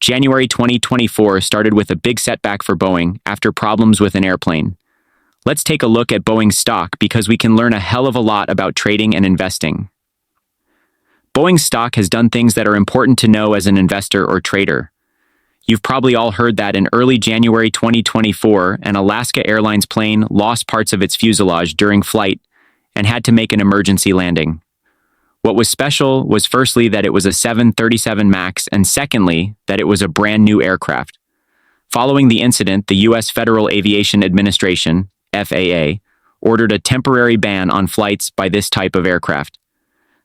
January 2024 started with a big setback for Boeing after problems with an airplane. Let's take a look at Boeing's stock because we can learn a hell of a lot about trading and investing. Boeing's stock has done things that are important to know as an investor or trader. You've probably all heard that in early January 2024, an Alaska Airlines plane lost parts of its fuselage during flight and had to make an emergency landing. What was special was firstly that it was a 737 MAX and secondly that it was a brand new aircraft. Following the incident, the U.S. Federal Aviation Administration, FAA, ordered a temporary ban on flights by this type of aircraft.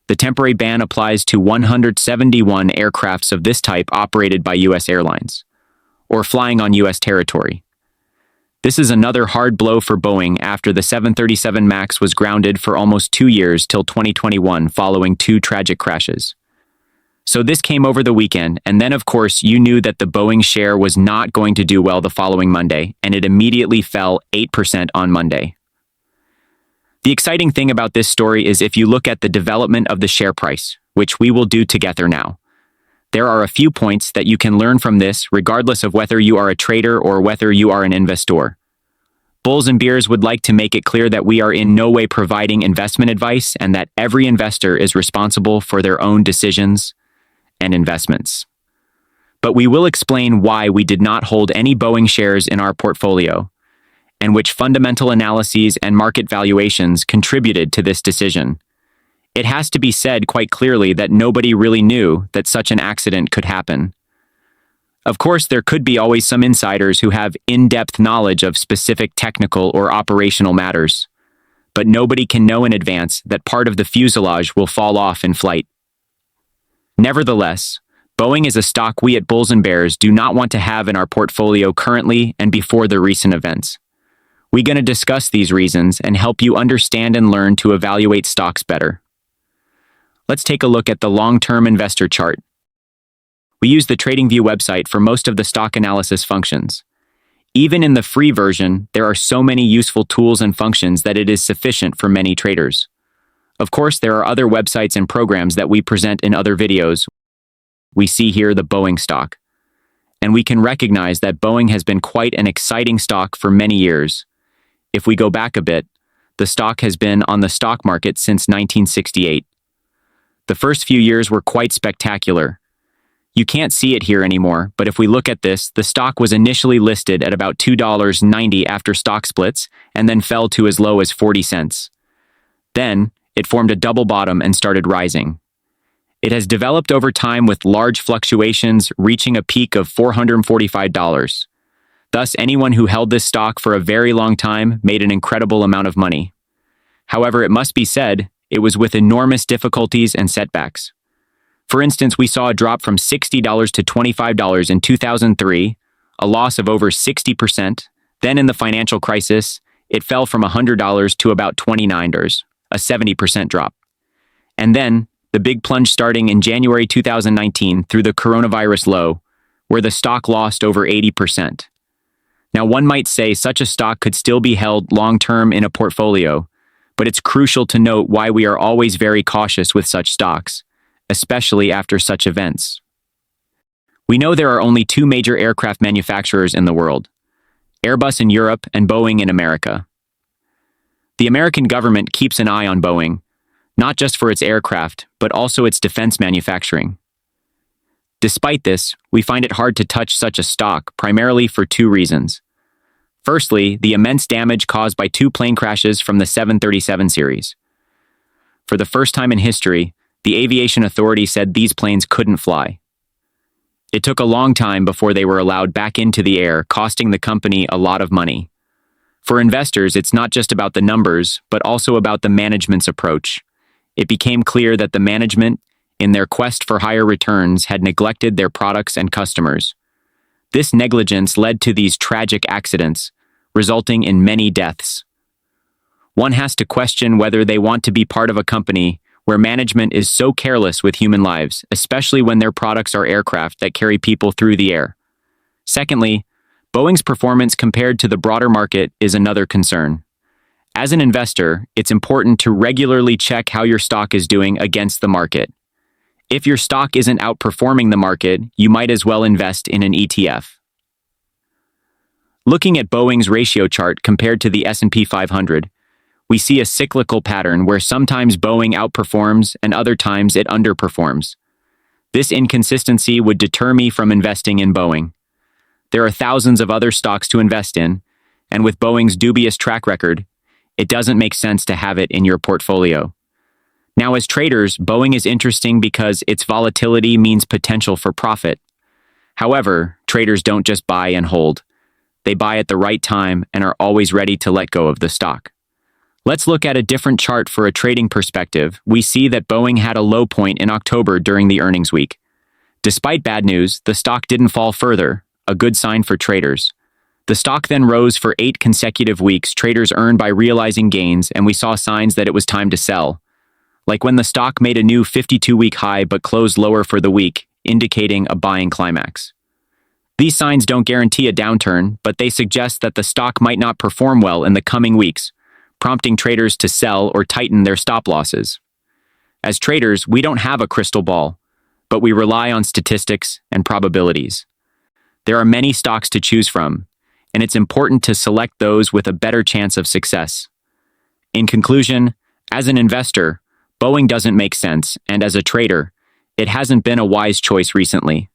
The temporary ban applies to 171 aircrafts of this type operated by U.S. airlines, or flying on U.S. territory. This is another hard blow for Boeing after the 737 MAX was grounded for almost 2 years till 2021 following 2 tragic crashes. So this came over the weekend, and then of course you knew that the Boeing share was not going to do well the following Monday, and it immediately fell 8% on Monday. The exciting thing about this story is if you look at the development of the share price, which we will do together now. There are a few points that you can learn from this regardless of whether you are a trader or whether you are an investor. Bulls and Beers would like to make it clear that we are in no way providing investment advice and that every investor is responsible for their own decisions and investments. But we will explain why we did not hold any Boeing shares in our portfolio and which fundamental analyses and market valuations contributed to this decision. It has to be said quite clearly that nobody really knew that such an accident could happen. Of course, there could be always some insiders who have in-depth knowledge of specific technical or operational matters, but nobody can know in advance that part of the fuselage will fall off in flight. Nevertheless, Boeing is a stock we at Bulls and Bears do not want to have in our portfolio currently and before the recent events. We're going to discuss these reasons and help you understand and learn to evaluate stocks better. Let's take a look at the long-term investor chart. We use the TradingView website for most of the stock analysis functions. Even in the free version, there are so many useful tools and functions that it is sufficient for many traders. Of course, there are other websites and programs that we present in other videos. We see here the Boeing stock. And we can recognize that Boeing has been quite an exciting stock for many years. If we go back a bit, the stock has been on the stock market since 1968. The first few years were quite spectacular. You can't see it here anymore, but if we look at this, the stock was initially listed at about $2.90 after stock splits, and then fell to as low as 40 cents. Then, it formed a double bottom and started rising. It has developed over time with large fluctuations reaching a peak of $445. Thus, anyone who held this stock for a very long time made an incredible amount of money. However, it must be said, it was with enormous difficulties and setbacks. For instance, we saw a drop from $60 to $25 in 2003, a loss of over 60%. Then in the financial crisis, it fell from $100 to about $29, a 70% drop. And then, the big plunge starting in January 2019 through the coronavirus low, where the stock lost over 80%. Now, one might say such a stock could still be held long-term in a portfolio, but it's crucial to note why we are always very cautious with such stocks, especially after such events. We know there are only 2 major aircraft manufacturers in the world, Airbus in Europe and Boeing in America. The American government keeps an eye on Boeing, not just for its aircraft, but also its defense manufacturing. Despite this, we find it hard to touch such a stock, primarily for 2 reasons. Firstly, the immense damage caused by 2 plane crashes from the 737 series. For the first time in history, the aviation authority said these planes couldn't fly. It took a long time before they were allowed back into the air, costing the company a lot of money. For investors, it's not just about the numbers, but also about the management's approach. It became clear that the management, in their quest for higher returns, had neglected their products and customers. This negligence led to these tragic accidents, resulting in many deaths. One has to question whether they want to be part of a company where management is so careless with human lives, especially when their products are aircraft that carry people through the air. Secondly, Boeing's performance compared to the broader market is another concern. As an investor, it's important to regularly check how your stock is doing against the market. If your stock isn't outperforming the market, you might as well invest in an ETF. Looking at Boeing's ratio chart compared to the S&P 500, we see a cyclical pattern where sometimes Boeing outperforms and other times it underperforms. This inconsistency would deter me from investing in Boeing. There are thousands of other stocks to invest in, and with Boeing's dubious track record, it doesn't make sense to have it in your portfolio. Now, as traders, Boeing is interesting because its volatility means potential for profit. However, traders don't just buy and hold. They buy at the right time and are always ready to let go of the stock. Let's look at a different chart for a trading perspective. We see that Boeing had a low point in October during the earnings week. Despite bad news, the stock didn't fall further, a good sign for traders. The stock then rose for 8 consecutive weeks. Traders earned by realizing gains, and we saw signs that it was time to sell. Like when the stock made a new 52-week high but closed lower for the week, indicating a buying climax. These signs don't guarantee a downturn, but they suggest that the stock might not perform well in the coming weeks, prompting traders to sell or tighten their stop losses. As traders, we don't have a crystal ball, but we rely on statistics and probabilities. There are many stocks to choose from, and it's important to select those with a better chance of success. In conclusion, as an investor, Boeing doesn't make sense, and as a trader, it hasn't been a wise choice recently.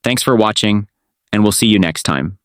Thanks for watching, and we'll see you next time.